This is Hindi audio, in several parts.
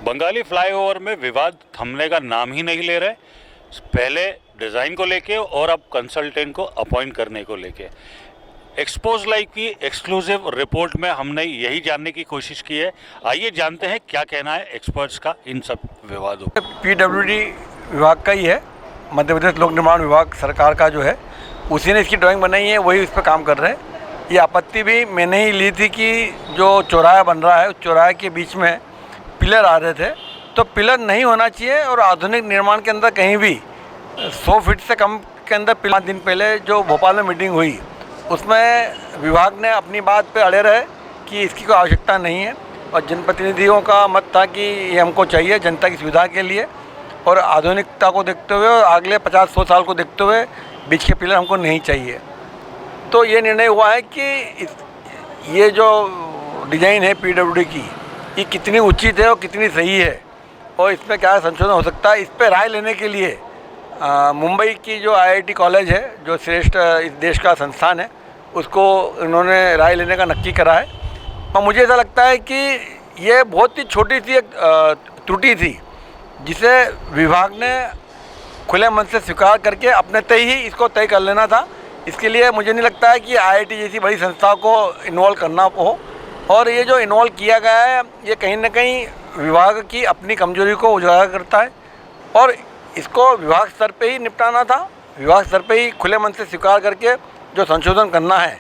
बंगाली फ्लाईओवर में विवाद थमने का नाम ही नहीं ले रहे। पहले डिज़ाइन को लेके और अब कंसल्टेंट को अपॉइंट करने को लेके। एक्सपोज लाइव की एक्सक्लूसिव रिपोर्ट में हमने यही जानने की कोशिश की है। आइए जानते हैं क्या कहना है एक्सपर्ट्स का इन सब विवादों पर। पीडब्ल्यूडी विभाग का ही है, मध्य प्रदेश लोक निर्माण विभाग सरकार का जो है, उसी ने इसकी ड्राइंग बनाई है, वही इस पर काम कर रहे हैं। ये आपत्ति भी मैंने ही ली थी कि जो चौराहा बन रहा है उस चौराहे के बीच में पिलर आ रहे थे, तो पिलर नहीं होना चाहिए। और आधुनिक निर्माण के अंदर कहीं भी 100 फीट से कम के अंदर 5 दिन पहले जो भोपाल में मीटिंग हुई उसमें विभाग ने अपनी बात पे अड़े रहे कि इसकी कोई आवश्यकता नहीं है। और जनप्रतिनिधियों का मत था कि ये हमको चाहिए जनता की सुविधा के लिए और आधुनिकता को देखते हुए और अगले 50-100 साल को देखते हुए बीच के पिलर हमको नहीं चाहिए। तो ये निर्णय हुआ है कि ये जो डिज़ाइन है पीडब्ल्यूडी की, ये कितनी उचित है और कितनी सही है और इसमें क्या संशोधन हो सकता है, इस पर राय लेने के लिए मुंबई की जो आईआईटी कॉलेज है, जो श्रेष्ठ इस देश का संस्थान है, उसको इन्होंने राय लेने का नक्की करा है। और मुझे ऐसा लगता है कि ये बहुत ही छोटी सी एक त्रुटि थी जिसे विभाग ने खुले मन से स्वीकार करके अपने तय ही इसको तय कर लेना था। इसके लिए मुझे नहीं लगता है कि आईआईटी जैसी बड़ी संस्था को इन्वॉल्व करना हो। और ये जो इन्वॉल्व किया गया है ये कहीं ना कहीं विभाग की अपनी कमजोरी को उजागर करता है और इसको विभाग स्तर पे ही निपटाना था। विभाग स्तर पे ही खुले मन से स्वीकार करके जो संशोधन करना है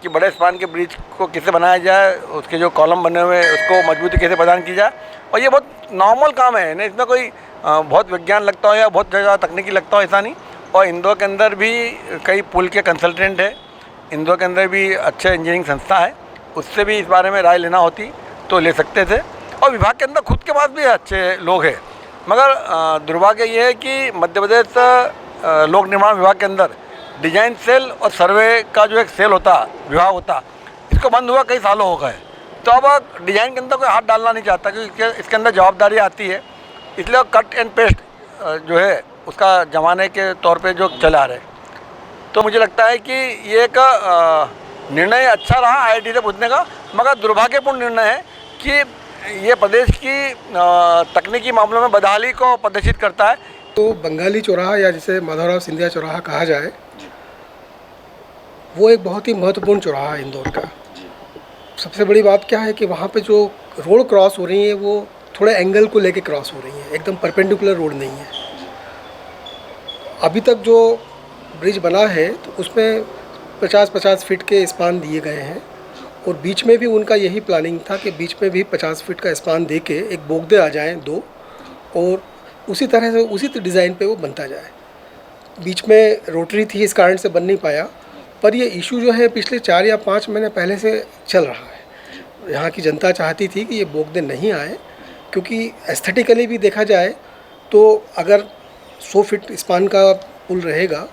कि बड़े स्पान के ब्रिज को कैसे बनाया जाए, उसके जो कॉलम बने हुए हैं उसको मजबूती कैसे प्रदान की जाए। और ये बहुत नॉर्मल काम है, नहीं इसमें कोई बहुत विज्ञान लगता हो या बहुत ज़्यादा तकनीकी लगता हो, ऐसा नहीं। और इंदौर के अंदर भी कई पुल के कंसल्टेंट है, इंदौर के अंदर भी अच्छे इंजीनियरिंग संस्था है, उससे भी इस बारे में राय लेना होती तो ले सकते थे। और विभाग के अंदर खुद के पास भी अच्छे लोग हैं, मगर दुर्भाग्य ये है कि मध्य प्रदेश लोक निर्माण विभाग के अंदर डिजाइन सेल और सर्वे का जो एक सेल होता, विभाग होता, इसको बंद हुआ कई सालों हो गए। तो अब डिज़ाइन के अंदर कोई हाथ डालना नहीं चाहता क्योंकि इसके अंदर जवाबदारी आती है, इसलिए कट एंड पेस्ट जो है उसका जमाने के तौर पे जो चला रहे। तो मुझे लगता है कि ये एक निर्णय अच्छा रहा आईआईटी से पूछने का, मगर दुर्भाग्यपूर्ण निर्णय है कि ये प्रदेश की तकनीकी मामलों में बदहाली को प्रदर्शित करता है। तो बंगाली चौराहा या जिसे माधवराव सिंधिया चौराहा कहा जाए, वो एक बहुत ही महत्वपूर्ण चौराहा है इंदौर का। सबसे बड़ी बात क्या है कि वहाँ पे जो रोड क्रॉस हो रही है वो थोड़े एंगल को लेके क्रॉस हो रही है, एकदम परपेंडिकुलर रोड नहीं है। अभी तक जो ब्रिज बना है तो उसमें 50-50 फीट के स्पान दिए गए हैं और बीच में भी उनका यही प्लानिंग था कि बीच में भी 50 फीट का स्पान दे के एक बोगदे आ जाएं 2 और उसी तरह से उसी डिज़ाइन पे वो बनता जाए। बीच में रोटरी थी, इस कारण से बन नहीं पाया, पर ये इशू जो है पिछले 4 या 5 महीने पहले से चल रहा है। यहाँ की जनता चाहती थी कि ये बोगदे नहीं आए क्योंकि एस्थेटिकली भी देखा जाए तो अगर 100 फीट स्पान का पुल रहेगा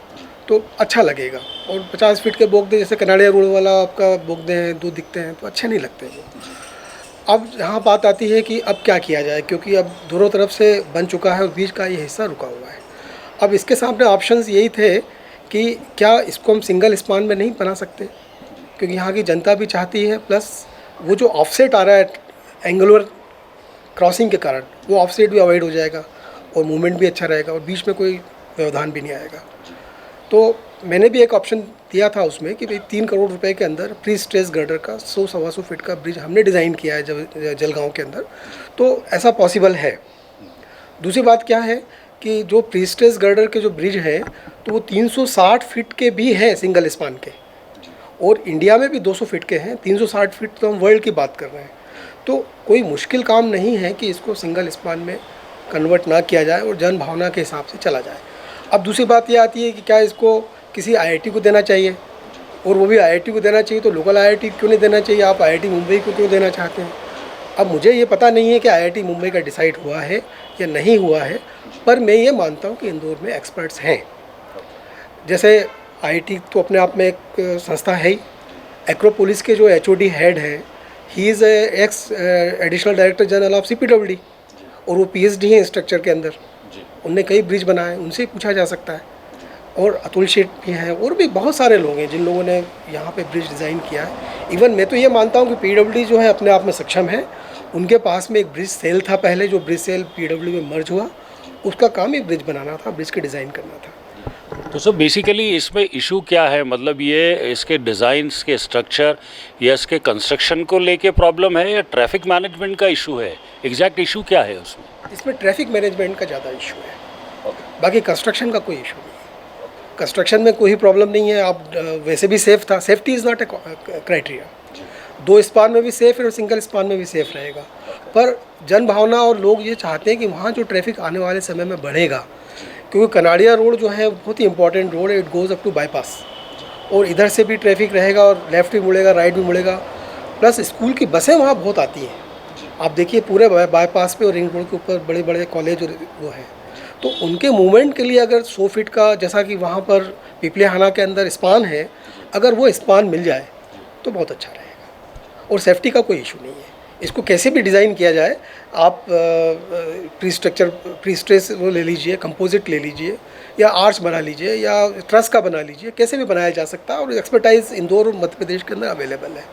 तो अच्छा लगेगा और 50 फीट के बोगदे जैसे कनाड़िया रोड वाला आपका बोगदे हैं 2 दिखते हैं तो अच्छे नहीं लगते वो। अब यहाँ बात आती है कि अब क्या किया जाए, क्योंकि अब दोनों तरफ से बन चुका है और बीच का ये हिस्सा रुका हुआ है। अब इसके सामने ऑप्शंस यही थे कि क्या इसको हम सिंगल स्पान में नहीं बना सकते, क्योंकि यहाँ की जनता भी चाहती है, प्लस वो जो ऑफसेट आ रहा है एंगुलर क्रॉसिंग के कारण वो ऑफसेट भी अवॉइड हो जाएगा और मूवमेंट भी अच्छा रहेगा और बीच में कोई व्यवधान भी नहीं आएगा। तो मैंने भी एक ऑप्शन दिया था उसमें कि भाई 3 करोड़ रुपए के अंदर प्री स्ट्रेस गर्डर का 100-125 फीट का ब्रिज हमने डिज़ाइन किया है जलगांव के अंदर, तो ऐसा पॉसिबल है। दूसरी बात क्या है कि जो प्री स्ट्रेस गर्डर के जो ब्रिज हैं तो वो 360 फीट के भी हैं सिंगल स्पान के, और इंडिया में भी 200 फीट के हैं। 360 फीट तो हम वर्ल्ड की बात कर रहे हैं, तो कोई मुश्किल काम नहीं है कि इसको सिंगल स्पान में कन्वर्ट ना किया जाए और जन भावना के हिसाब से चला जाए। अब दूसरी बात ये आती है कि क्या इसको किसी आईआईटी को देना चाहिए, और वो भी आईआईटी को देना चाहिए तो लोकल आईआईटी क्यों नहीं देना चाहिए, आप आईआईटी मुंबई को क्यों देना चाहते हैं। अब मुझे ये पता नहीं है कि आईआईटी मुंबई का डिसाइड हुआ है या नहीं हुआ है, पर मैं ये मानता हूँ कि इंदौर में एक्सपर्ट्स हैं। जैसे आईआईटी तो अपने आप में एक संस्था है ही। एक्रोपोलिस के जो एचओडी हेड हैं, he is x additional director general of CPWD और वो पीएचडी हैं स्ट्रक्चर के अंदर, उनने कई ब्रिज बनाए, उनसे पूछा जा सकता है। और अतुल शेठ भी हैं और भी बहुत सारे लोग हैं जिन लोगों ने यहाँ पे ब्रिज डिज़ाइन किया है। इवन मैं तो ये मानता हूँ कि पीडब्ल्यूडी जो है अपने आप में सक्षम है उनके पास में एक ब्रिज सेल था पहले, जो ब्रिज सेल पीडब्ल्यू में मर्ज हुआ, उसका काम ही ब्रिज बनाना था, ब्रिज के डिज़ाइन करना था। तो सर बेसिकली इसमें इशू क्या है, मतलब ये इसके डिज़ाइंस के स्ट्रक्चर या इसके कंस्ट्रक्शन को लेके प्रॉब्लम है या ट्रैफिक मैनेजमेंट का इशू है? एग्जैक्ट इशू क्या है उसमें? इसमें ट्रैफिक मैनेजमेंट का ज़्यादा इशू है, बाकी कंस्ट्रक्शन का कोई इशू नहीं है। कंस्ट्रक्शन में कोई प्रॉब्लम नहीं है, आप वैसे भी सेफ़ था, safety is not a criteria. 2 span में भी सेफ़ है और सिंगल स्पान में भी सेफ़ रहेगा, पर जन भावना और लोग ये चाहते हैं कि वहाँ जो ट्रैफिक आने वाले समय में बढ़ेगा, क्योंकि कनाड़िया रोड जो है बहुत ही इंपॉर्टेंट रोड है, it goes up to bypass, और इधर से भी ट्रैफिक रहेगा और लेफ़्ट भी मुड़ेगा, राइट भी मुड़ेगा, प्लस स्कूल की बसें वहाँ बहुत आती हैं। आप देखिए पूरे बाईपास पे और रिंग रोड के ऊपर बड़े बड़े कॉलेज और वो हैं, तो उनके मूवमेंट के लिए अगर 100 फीट का, जैसा कि वहाँ पर पिपलियाहाना के अंदर स्पान है, अगर वो स्पान मिल जाए तो बहुत अच्छा रहेगा, और सेफ्टी का कोई इशू नहीं है। इसको कैसे भी डिज़ाइन किया जाए, आप प्री स्ट्रेस वो ले लीजिए, कंपोजिट ले लीजिए, या आर्च बना लीजिए, या ट्रस का बना लीजिए, कैसे भी बनाया जा सकता है, और एक्सपर्टाइज इंदौर और मध्य प्रदेश के अंदर अवेलेबल है।